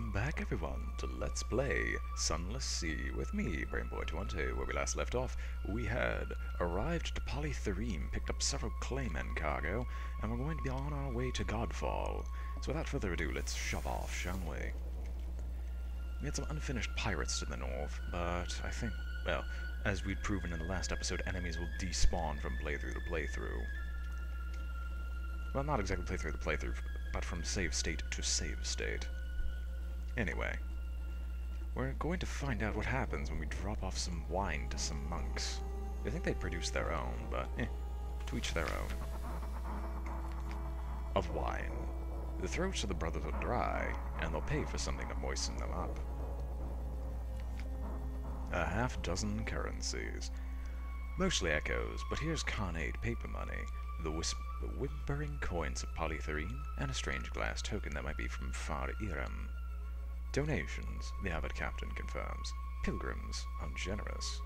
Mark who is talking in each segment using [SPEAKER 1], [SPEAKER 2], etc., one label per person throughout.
[SPEAKER 1] Welcome back everyone to Let's Play Sunless Sea with me, BrainBoy212. Where we last left off, we had arrived to Polythereme, picked up several claymen cargo, and we're going to be on our way to Godfall. So without further ado, let's shove off, shall we? We had some unfinished pirates to the north, but I think, well, as we'd proven in the last episode, enemies will despawn from playthrough to playthrough. Well, not exactly playthrough to playthrough, but from save state to save state. Anyway, we're going to find out what happens when we drop off some wine to some monks. I think they produce their own, but to each their own. Of wine. The throats of the brothers are dry, and they'll pay for something to moisten them up. A half-dozen currencies. Mostly echoes, but here's carnate paper money, the whispering coins of Polythereme, and a strange glass token that might be from Far Iram. Donations, the abbot captain confirms. Pilgrims are generous.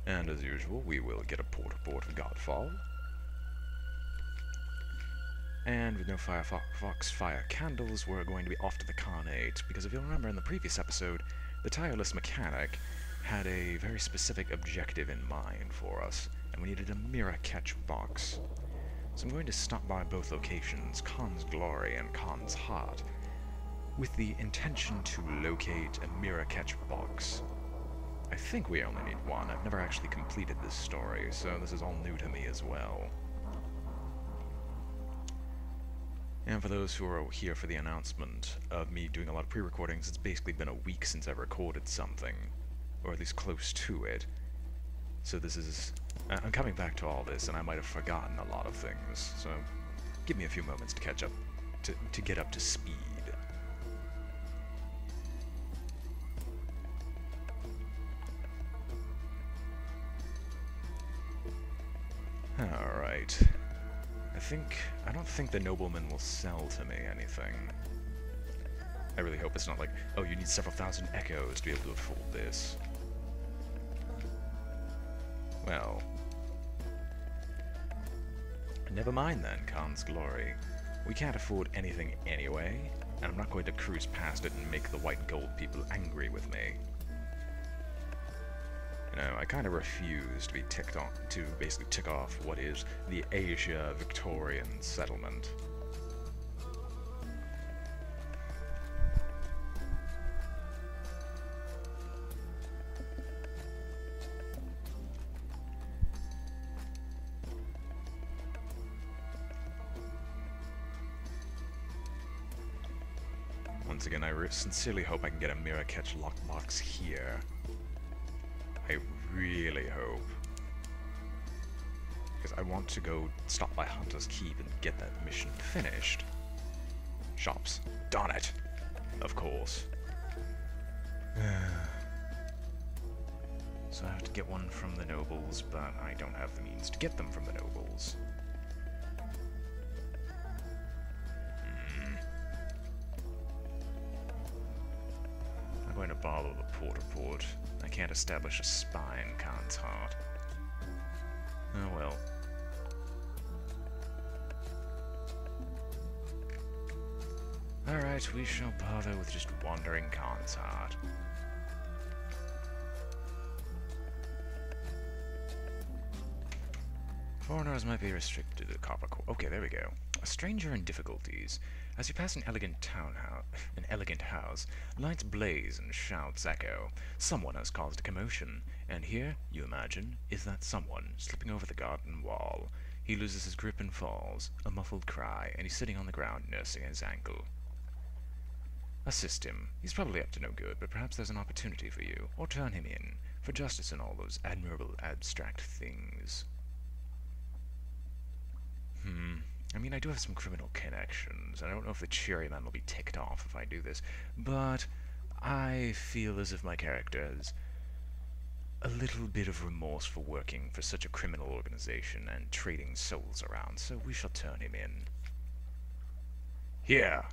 [SPEAKER 1] And as usual, we will get a port of Godfall. And with no Firefox fire candles, we're going to be off to the Carnate, because if you'll remember in the previous episode, the tireless mechanic had a very specific objective in mind for us, and we needed a mirror catch box. So I'm going to stop by both locations, Khan's Glory and Khan's Heart, with the intention to locate a mirror catch box. I think we only need one. I've never actually completed this story, so this is all new to me as well. And for those who are here for the announcement of me doing a lot of pre-recordings, it's basically been a week since I've recorded something, or at least close to it. So this is... I'm coming back to all this, and I might have forgotten a lot of things, so give me a few moments to catch up, to get up to speed. Alright. I don't think the nobleman will sell to me anything. I really hope it's not like, oh, you need several thousand echoes to be able to afford this. Well, never mind then, Khan's Glory. We can't afford anything anyway, and I'm not going to cruise past it and make the white gold people angry with me. You know, I kind of refuse to be basically tick off what is the Asia Victorian settlement. Once again, I sincerely hope I can get a mirror catch lockbox here. I really hope. Because I want to go stop by Hunter's Keep and get that mission finished. Shops. Darn it! Of course. So I have to get one from the nobles, but I don't have the means to get them from the nobles. I'm going to borrow the port-a-port. I can't establish a spy in Khan's Heart. Oh well. Alright, we shall bother with just wandering Khan's Heart. Foreigners might be restricted to copper core. Okay, there we go. A stranger in difficulties. As you pass an elegant house, lights blaze and shouts echo. Someone has caused a commotion, and here, you imagine, is that someone slipping over the garden wall. He loses his grip and falls, a muffled cry, and he's sitting on the ground nursing his ankle. Assist him. He's probably up to no good, but perhaps there's an opportunity for you, or turn him in, for justice and all those admirable abstract things. I mean, I do have some criminal connections. I don't know if the cheery man will be ticked off if I do this, but I feel as if my character has a little bit of remorse for working for such a criminal organization and trading souls around, so we shall turn him in. Here!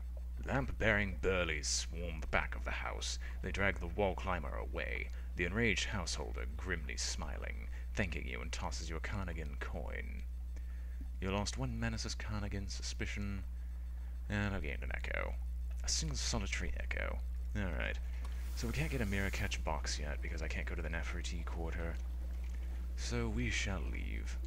[SPEAKER 1] Lamp-bearing burlies swarm the back of the house. They drag the wall climber away, the enraged householder grimly smiling, thanking you and tosses you a Carnigan coin. You lost one menace's Carnigan suspicion, and I've gained an echo. A single solitary echo. Alright. So we can't get a mirror catch box yet because I can't go to the Nefertiti quarter. So we shall leave.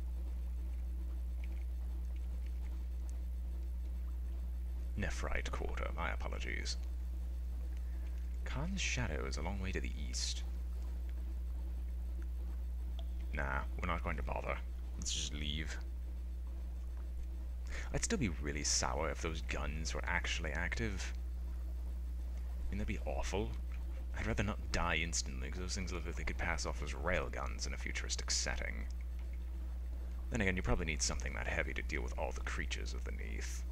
[SPEAKER 1] Nephrite quarter, my apologies. Khan's shadow is a long way to the east. Nah, we're not going to bother. Let's just leave. I'd still be really sour if those guns were actually active. I mean, that'd be awful. I'd rather not die instantly, because those things look like they could pass off as railguns in a futuristic setting. Then again, you probably need something that heavy to deal with all the creatures underneath.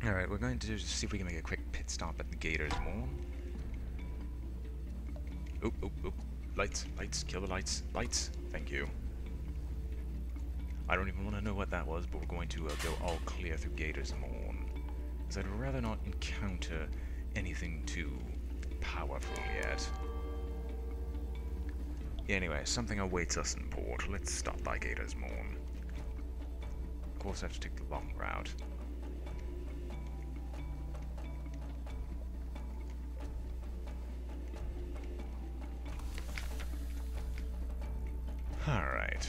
[SPEAKER 1] Alright, we're going to see if we can make a quick pit stop at the Gators Moon. Oh, oh, oh. Lights, lights, kill the lights, lights. Thank you. I don't even want to know what that was, but we're going to go all clear through Gators Moon. Because I'd rather not encounter anything too powerful yet. Anyway, something awaits us in port. Let's stop by Gators Moon. Of course, I have to take the long route. Alright.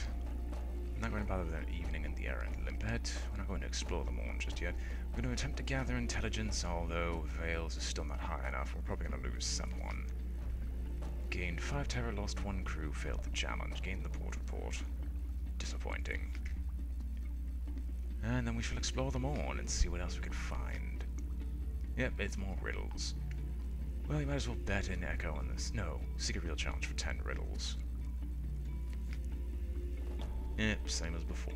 [SPEAKER 1] I'm not going to bother with an evening in the air and Limpet. We're not going to explore the moon just yet. We're going to attempt to gather intelligence, although Vales is still not high enough. We're probably going to lose someone. Gained 5 terror, lost 1 crew, failed the challenge. Gained the port report. Disappointing. And then we shall explore the moon and see what else we can find. Yep, it's more riddles. Well, you might as well bet an echo on this. No, seek a real challenge for 10 riddles. Yep, same as before.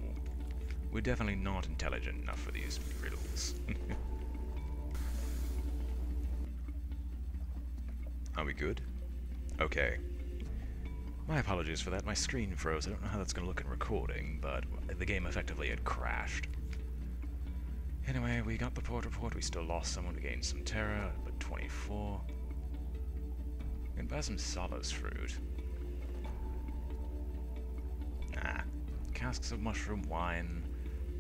[SPEAKER 1] We're definitely not intelligent enough for these riddles. Are we good? Okay. My apologies for that. My screen froze. I don't know how that's going to look in recording, but the game effectively had crashed. Anyway, we got the port report. We still lost someone. We gained some terror, but 24. We can buy some solace fruit. Nah. Casks of mushroom wine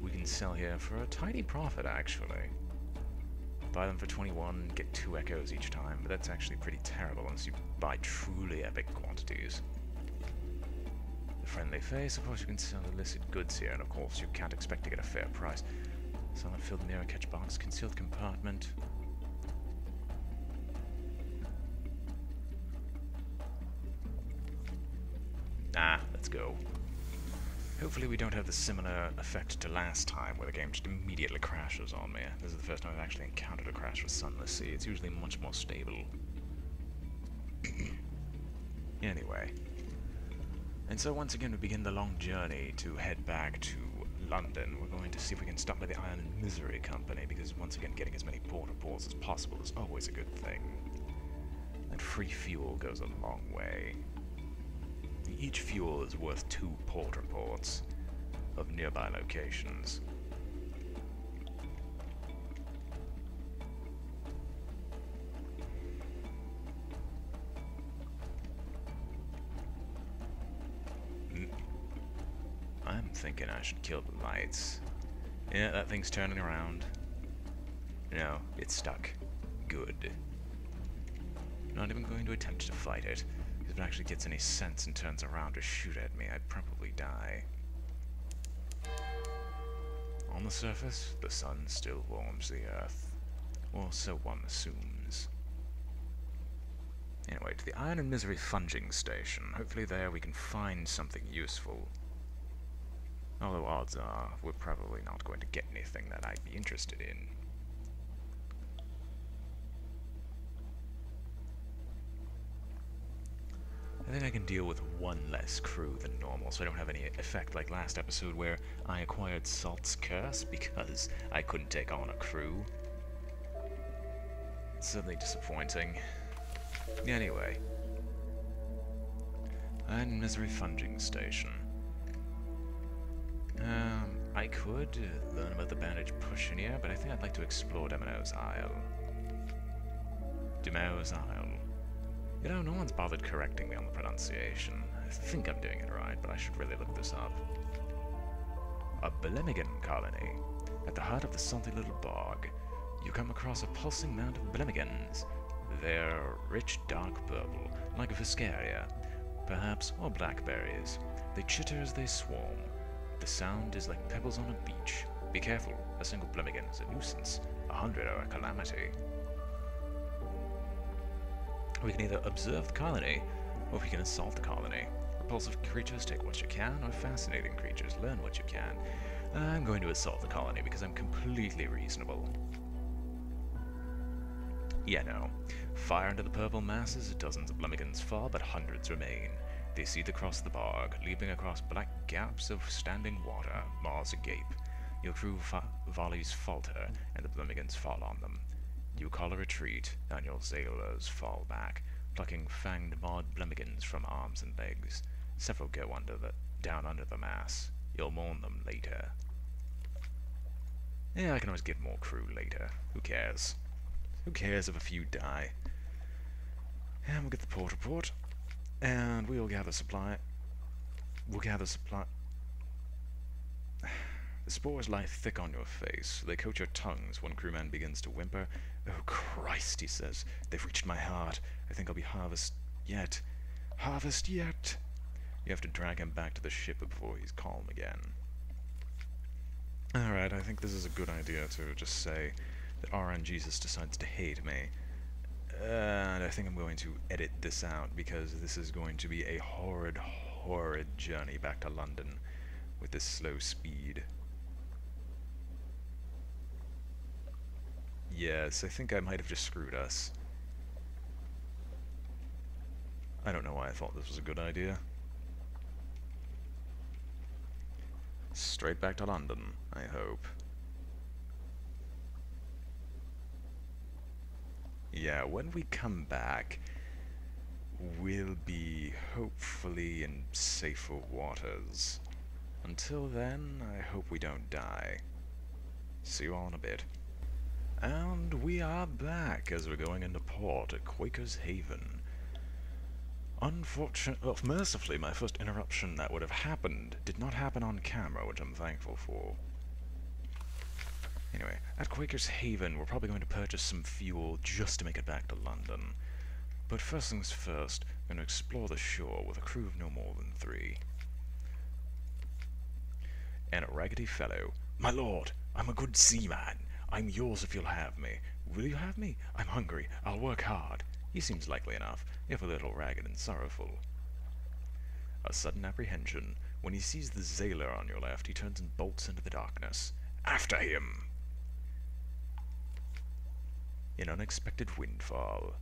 [SPEAKER 1] we can sell here for a tiny profit, actually. Buy them for 21, get 2 echoes each time, but that's actually pretty terrible unless you buy truly epic quantities. The friendly face, of course you can sell illicit goods here, and of course you can't expect to get a fair price. Solid filled mirror catch box, concealed compartment. Nah, let's go. Hopefully we don't have the similar effect to last time, where the game just immediately crashes on me. This is the first time I've actually encountered a crash with Sunless Sea. It's usually much more stable. Anyway. And so once again we begin the long journey to head back to London. We're going to see if we can stop by the Iron and Misery Company, because once again getting as many port reports as possible is always a good thing. And free fuel goes a long way. Each fuel is worth 2 port reports of nearby locations. I'm thinking I should kill the lights. Yeah, that thing's turning around. No, it's stuck. Good. Not even going to attempt to fight it. If it actually gets any sense and turns around to shoot at me, I'd probably die. On the surface, the sun still warms the earth. Or so one assumes. Anyway, to the Iron and Misery Funging Station. Hopefully there we can find something useful. Although odds are, we're probably not going to get anything that I'd be interested in. I think I can deal with 1 less crew than normal, so I don't have any effect like last episode where I acquired Salt's Curse because I couldn't take on a crew. It's certainly disappointing. Anyway. And Misery Funging Station. I could learn about the bandage push in here, but I think I'd like to explore Demo's Isle. Demo's Isle. You know, no one's bothered correcting me on the pronunciation. I think I'm doing it right, but I should really look this up. A Eagan Colony. At the heart of the salty little bog, you come across a pulsing mound of Blemigans. They're rich dark purple, like Viscaria, perhaps, or blackberries. They chitter as they swarm. The sound is like pebbles on a beach. Be careful, a single Blemigan is a nuisance, 100 are a calamity. We can either observe the colony, or we can assault the colony. Repulsive creatures take what you can, or fascinating creatures learn what you can. I'm going to assault the colony because I'm completely reasonable. Yeah, no. Fire into the purple masses, dozens of Blemigans fall, but hundreds remain. They seethe across the bog, leaping across black gaps of standing water, maws agape. Your crew volleys falter, and the Blemigans fall on them. You call a retreat, and your sailors fall back, plucking fanged mauled Blemigans from arms and legs. Several go down under the mass. You'll mourn them later. Yeah, I can always get more crew later. Who cares? Who cares if a few die? And we'll get the port report, and we'll gather supply. The spores lie thick on your face. They coat your tongues. One crewman begins to whimper. Oh Christ, he says. They've reached my heart. I think I'll be harvest yet. Harvest yet. You have to drag him back to the ship before he's calm again. Alright, I think this is a good idea to just say that RNGesus decides to hate me. And I think I'm going to edit this out because this is going to be a horrid, horrid journey back to London with this slow speed. Yes, I think I might have just screwed us. I don't know why I thought this was a good idea. Straight back to London, I hope. Yeah, when we come back, we'll be hopefully in safer waters. Until then, I hope we don't die. See you all in a bit. And we are back as we're going into port at Quakers Haven. Mercifully, my first interruption that would have happened did not happen on camera, which I'm thankful for. Anyway, at Quakers Haven, we're probably going to purchase some fuel just to make it back to London. But first things first, we're going to explore the shore with a crew of no more than 3. And a raggedy fellow. My lord, I'm a good seaman. I'm yours if you'll have me. Will you have me? I'm hungry. I'll work hard. He seems likely enough, if a little ragged and sorrowful. A sudden apprehension. When he sees the sailor on your left, he turns and bolts into the darkness. After him! An unexpected windfall.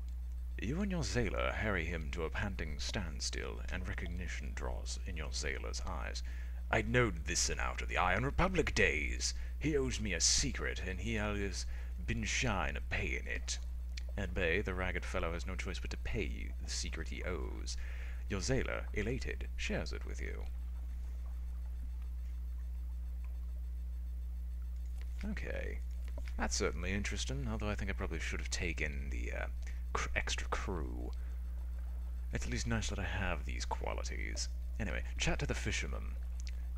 [SPEAKER 1] You and your sailor harry him to a panting standstill, and recognition draws in your sailor's eyes. I knowed this and out of the Iron Republic days. He owes me a secret, and he has been shy of paying it. At bay, the ragged fellow has no choice but to pay you the secret he owes. Your sailor, elated, shares it with you. Okay. That's certainly interesting, although I think I probably should have taken the extra crew. It's at least nice that I have these qualities. Anyway, chat to the fishermen.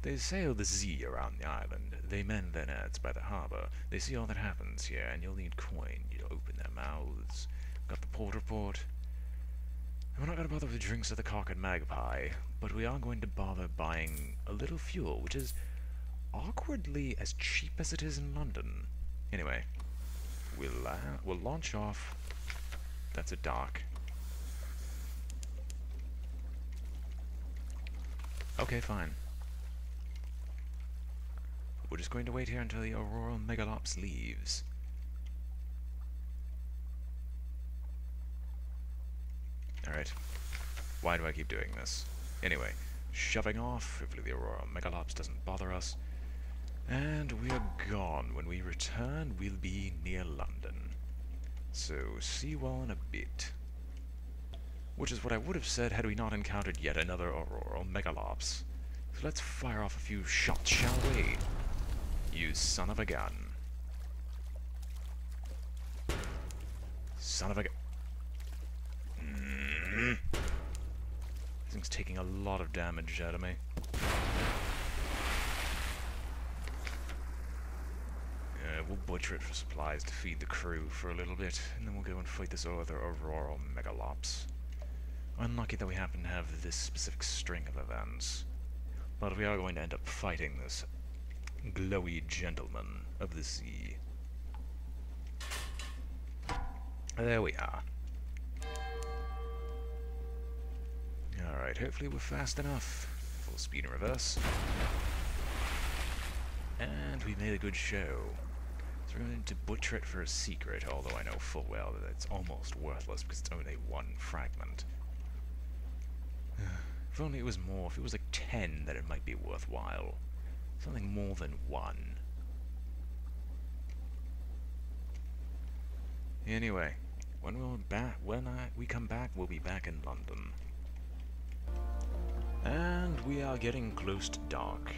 [SPEAKER 1] They sail the sea around the island. They mend their nets by the harbour. They see all that happens here, and you'll need coin. You'll open their mouths. Got the port report. And we're not going to bother with drinks at the Cock and Magpie, but we are going to bother buying a little fuel, which is awkwardly as cheap as it is in London. Anyway, we'll launch off. That's a dock. Okay, fine. We're just going to wait here until the Auroral Megalops leaves. Alright. Why do I keep doing this? Anyway, shoving off. Hopefully the Auroral Megalops doesn't bother us. And we are gone. When we return, we'll be near London. So, see you all in a bit. Which is what I would have said had we not encountered yet another Auroral Megalops. So let's fire off a few shots, shall we? You son of a gun. Son of a gun. This thing's taking a lot of damage out of me. we'll butcher it for supplies to feed the crew for a little bit, and then we'll go and fight this other Auroral Megalops. Unlucky that we happen to have this specific string of events, but we are going to end up fighting this glowy gentleman of the sea. There we are. Alright, hopefully we're fast enough. Full speed in reverse. And we made a good show. So we're going to butcher it for a secret, although I know full well that it's almost worthless because it's only one fragment. If only it was more, if it was like 10, then it might be worthwhile. Something more than 1. Anyway, when we come back, we'll be back in London. And we are getting close to dark.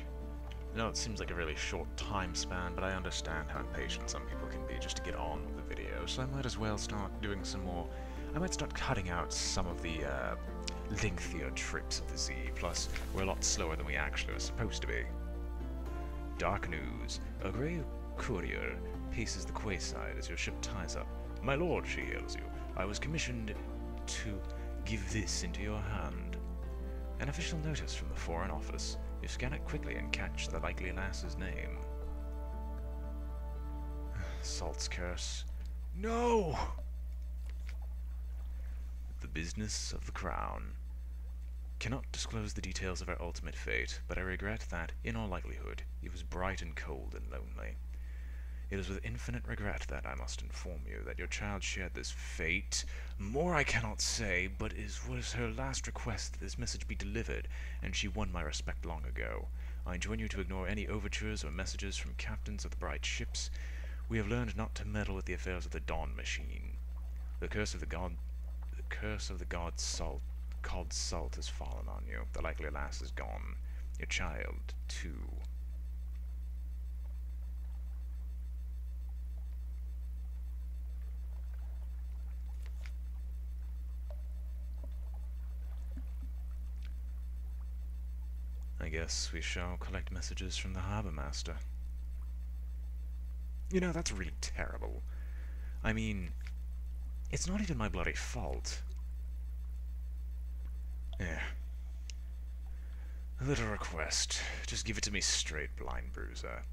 [SPEAKER 1] I know it seems like a really short time span, but I understand how impatient some people can be just to get on with the video, so I might as well start doing some more. I might start cutting out some of the lengthier trips of the sea, plus we're a lot slower than we actually are supposed to be. Dark news. A grey courier paces the quayside as your ship ties up. My lord, she hails you. I was commissioned to give this into your hand. An official notice from the Foreign Office. You scan it quickly and catch the likely lass's name. Salt's curse. No! The business of the crown. Cannot disclose the details of our ultimate fate, but I regret that, in all likelihood, it was bright and cold and lonely. It is with infinite regret that I must inform you that your child shared this fate. More I cannot say, but it was her last request that this message be delivered, and she won my respect long ago. I enjoin you to ignore any overtures or messages from captains of the bright ships. We have learned not to meddle with the affairs of the Dawn Machine. The curse of the god Salt, called Salt, has fallen on you. The likely lass is gone. Your child, too. I guess we shall collect messages from the Harbour Master. You know, that's really terrible. I mean, it's not even my bloody fault. Yeah. A little request. Just give it to me straight, blind bruiser.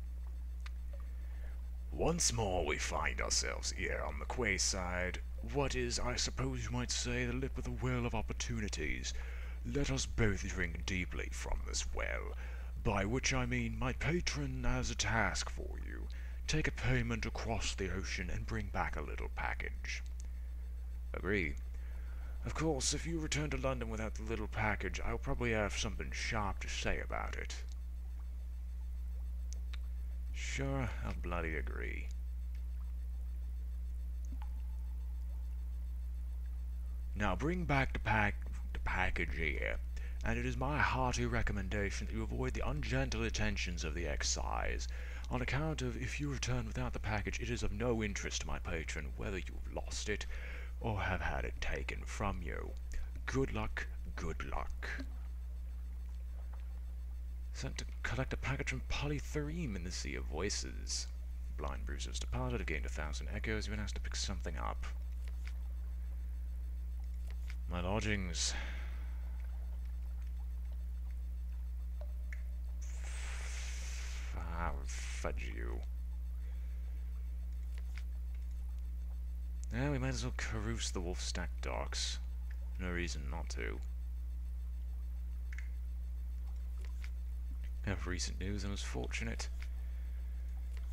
[SPEAKER 1] Once more we find ourselves here on the quayside. What is, I suppose you might say, the lip of the well of opportunities. Let us both drink deeply from this well, by which I mean my patron has a task for you. Take a payment across the ocean and bring back a little package. Agree. Of course, if you return to London without the little package, I'll probably have something sharp to say about it. Sure, I'll bloody agree. Now bring back the package here, and it is my hearty recommendation that you avoid the ungentle attentions of the excise, on account of if you return without the package, it is of no interest to my patron whether you've lost it or have had it taken from you. Good luck, good luck. Sent to collect a package from Polythereme in the Sea of Voices. Blind bruisers departed, have gained 1,000 echoes, you've been asked to pick something up. My lodgings. Fudge you. Yeah, we might as well carouse the Wolfstack docks. No reason not to. Have recent news and was fortunate.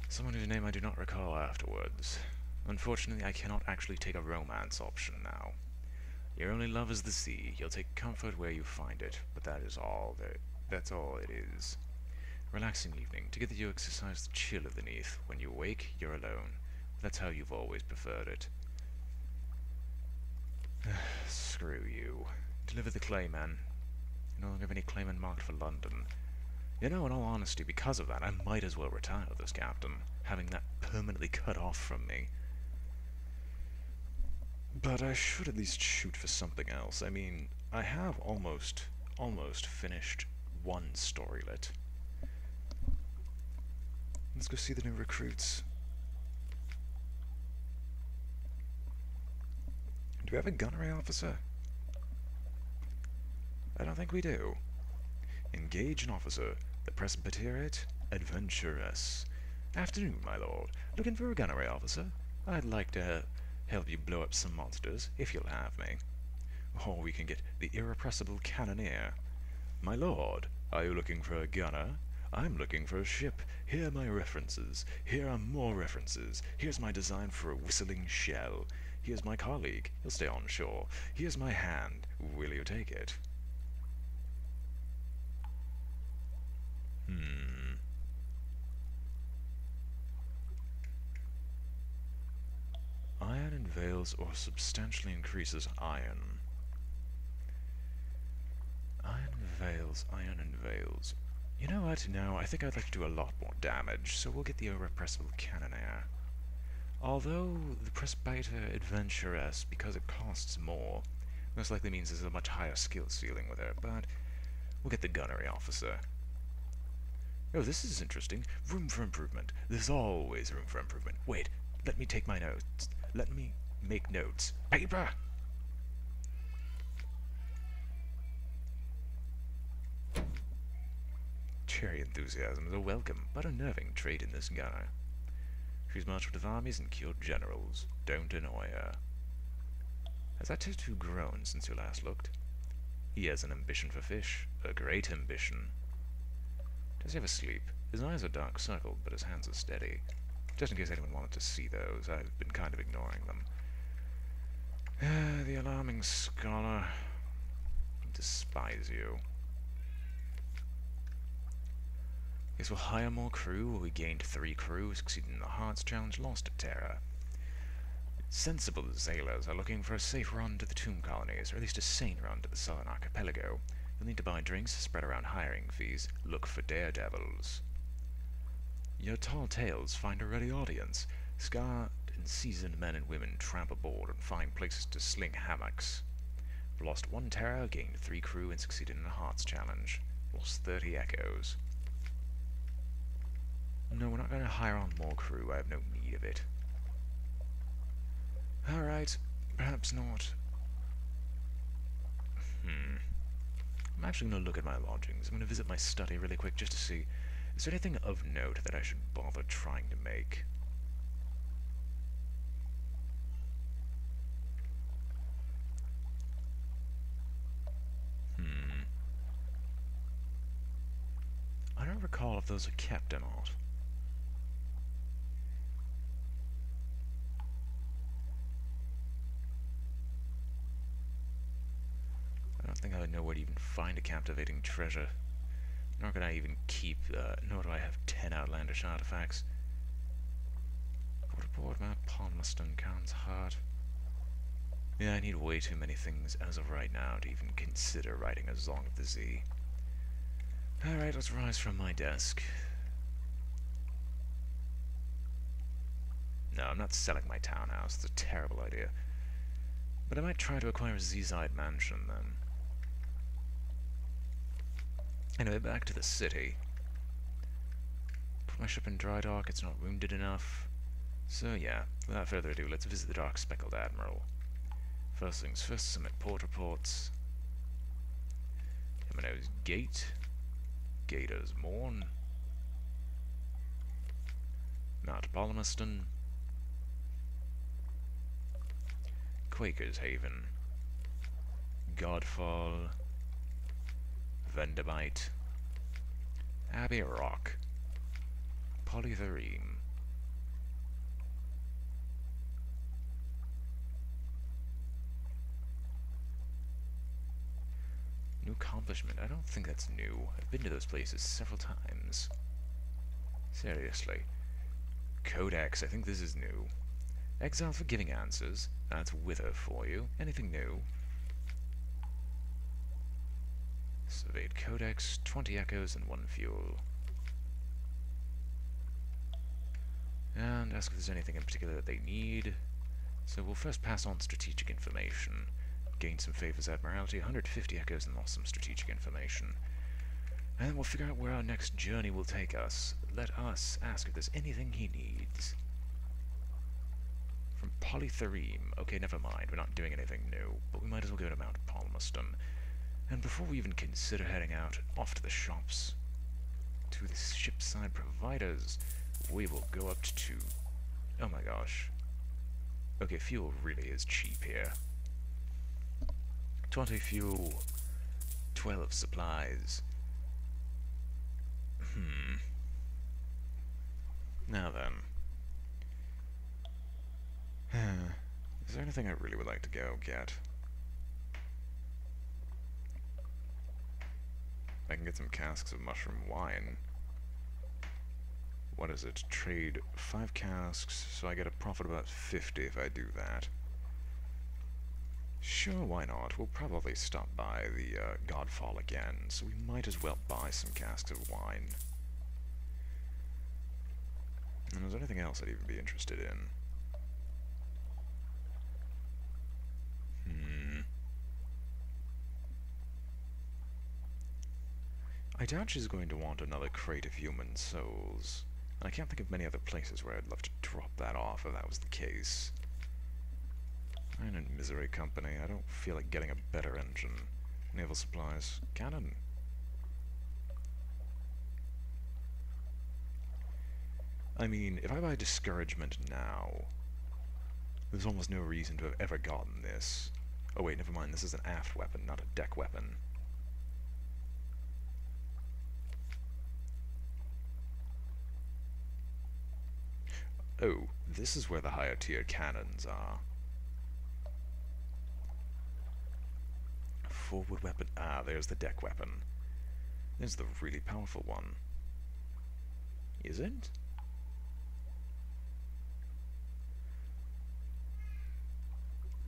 [SPEAKER 1] Someone whose name I do not recall afterwards. Unfortunately, I cannot actually take a romance option now. Your only love is the sea. You'll take comfort where you find it, but that is all. That's all it is. Relaxing evening. Together you exercise the chill of the Neath. When you wake, you're alone. That's how you've always preferred it. Screw you. Deliver the clayman. You no longer have any clayman marked for London. You know, in all honesty, because of that, I might as well retire this captain, having that permanently cut off from me. But I should at least shoot for something else. I mean, I have almost finished one storylet. Let's go see the new recruits. Do we have a gunnery officer? I don't think we do. Engage an officer. The Presbyteriate Adventuress. Afternoon, my lord. Looking for a gunnery officer? I'd like to help you blow up some monsters, if you'll have me. Or we can get the irrepressible cannoneer. My lord, are you looking for a gunner? I'm looking for a ship. Here are my references. Here are more references. Here's my design for a whistling shell. Here's my colleague. He'll stay on shore. Here's my hand. Will you take it? Iron unveils or substantially increases iron. Iron unveils. You know what? No, I think I'd like to do a lot more damage, so we'll get the irrepressible cannoneer. Although the Presbyter Adventuress, because it costs more, most likely means there's a much higher skill ceiling with her, but we'll get the gunnery officer. Oh, this is interesting. Room for improvement. There's always room for improvement. Wait, let me take my notes. Let me make notes. Paper! Cherry enthusiasm is a welcome but unnerving trait in this gunner. She's marched with armies and killed generals. Don't annoy her. Has that tattoo grown since you last looked? He has an ambition for fish. A great ambition. Does he ever sleep? His eyes are dark circled, but his hands are steady. Just in case anyone wanted to see those, I've been kind of ignoring them. The alarming scholar. I despise you. Guess we'll hire more crew. We gained 3 crew, succeeded in the Hearts Challenge, lost a terror. Sensible sailors are looking for a safe run to the tomb colonies, or at least a sane run to the southern archipelago. You'll need to buy drinks, spread around hiring fees, look for daredevils. Your tall tales find a ready audience. Scarred and seasoned men and women tramp aboard and find places to sling hammocks. Lost 1 terror, gained 3 crew, and succeeded in a Hearts Challenge. Lost 30 echoes. No, we're not going to hire on more crew. I have no need of it. Alright, perhaps not. I'm actually going to look at my lodgings. I'm going to visit my study really quick just to see, is there anything of note that I should bother trying to make? I don't recall if those are kept or not. I don't think I know where to even find a captivating treasure. Nor can I even keep, nor do I have 10 outlandish artifacts. Waterboard map, Palmerston, Khan's Heart. Yeah, I need way too many things as of right now to even consider writing a Song of the Sea. Alright, let's rise from my desk. No, I'm not selling my townhouse. It's a terrible idea. But I might try to acquire a seaside mansion then. Anyway, back to the city. Put my ship in dry dock, it's not wounded enough. So yeah, without further ado, let's visit the Dark Speckled Admiral. First things first, submit port reports. Himino's Gate. Gators Morn. Mount Palmerston. Quakers Haven. Godfall. Vendemite. Abbey Rock. Polythereme. New accomplishment. I don't think that's new. I've been to those places several times. Seriously. Codex. I think this is new. Exile for giving answers. That's Wither for you. Anything new? Surveyed Codex. 20 echoes and 1 fuel. And ask if there's anything in particular that they need. So we'll first pass on strategic information. Gain some favors Admiralty, 150 echoes and lost some strategic information. And then we'll figure out where our next journey will take us. Let us ask if there's anything he needs. from polythereme. Okay, never mind. We're not doing anything new, but we might as well go to Mount Palmerston. And before we even consider heading out off to the shops, to the shipside providers, we will go up to... Oh my gosh. Okay, fuel really is cheap here. 20 fuel, 12 supplies. Now then. Is there anything I really would like to go get? I can get some casks of mushroom wine. What is it? Trade 5 casks, so I get a profit of about 50 if I do that. Sure, why not? We'll probably stop by the Godfall again, so we might as well buy some casks of wine. And is there anything else I'd even be interested in? I doubt she's going to want another crate of human souls. And I can't think of many other places where I'd love to drop that off if that was the case. I'm in Misery Company. I don't feel like getting a better engine. Naval supplies. Cannon. I mean, if I buy Discouragement now, there's almost no reason to have ever gotten this. Oh wait, never mind. This is an aft weapon, not a deck weapon. Oh, this is where the higher tier cannons are. Forward weapon. Ah, there's the deck weapon. There's the really powerful one. Is it?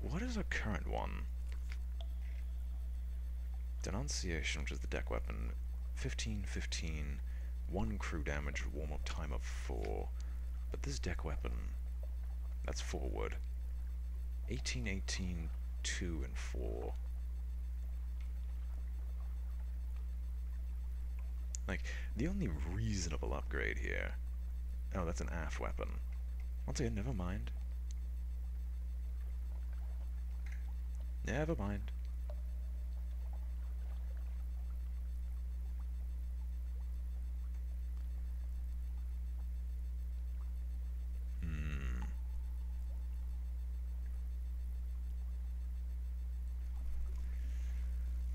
[SPEAKER 1] What is our current one? Denunciation, which is the deck weapon. 15-15, 1 crew damage, warm-up time of 4. But this deck weapon, that's forward. 18-18, 2 and 4. Like, the only reasonable upgrade here... Oh, that's an aft weapon. Once again, never mind. Never mind.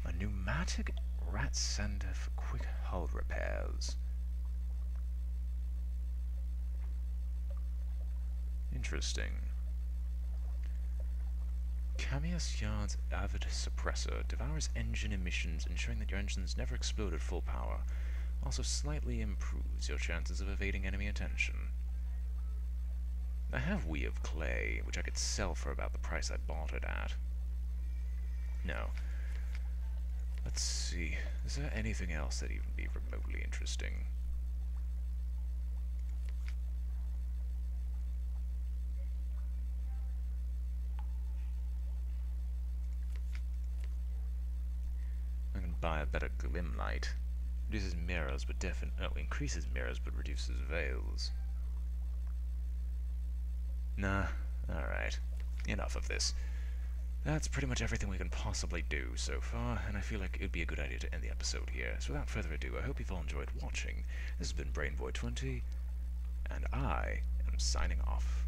[SPEAKER 1] A pneumatic rat sender for quick hull repairs. Interesting. Camius Yard's Avid Suppressor devours engine emissions, ensuring that your engines never explode at full power. Also slightly improves your chances of evading enemy attention. I have Wee of Clay, which I could sell for about the price I bought it at. No. Let's see. Is there anything else that'd even be remotely interesting? I can buy a better glim light. Reduces mirrors, but increases mirrors, but reduces veils. Nah, alright. Enough of this. That's pretty much everything we can possibly do so far, and I feel like it would be a good idea to end the episode here. So without further ado, I hope you've all enjoyed watching. This has been BrainBoy 20, and I am signing off.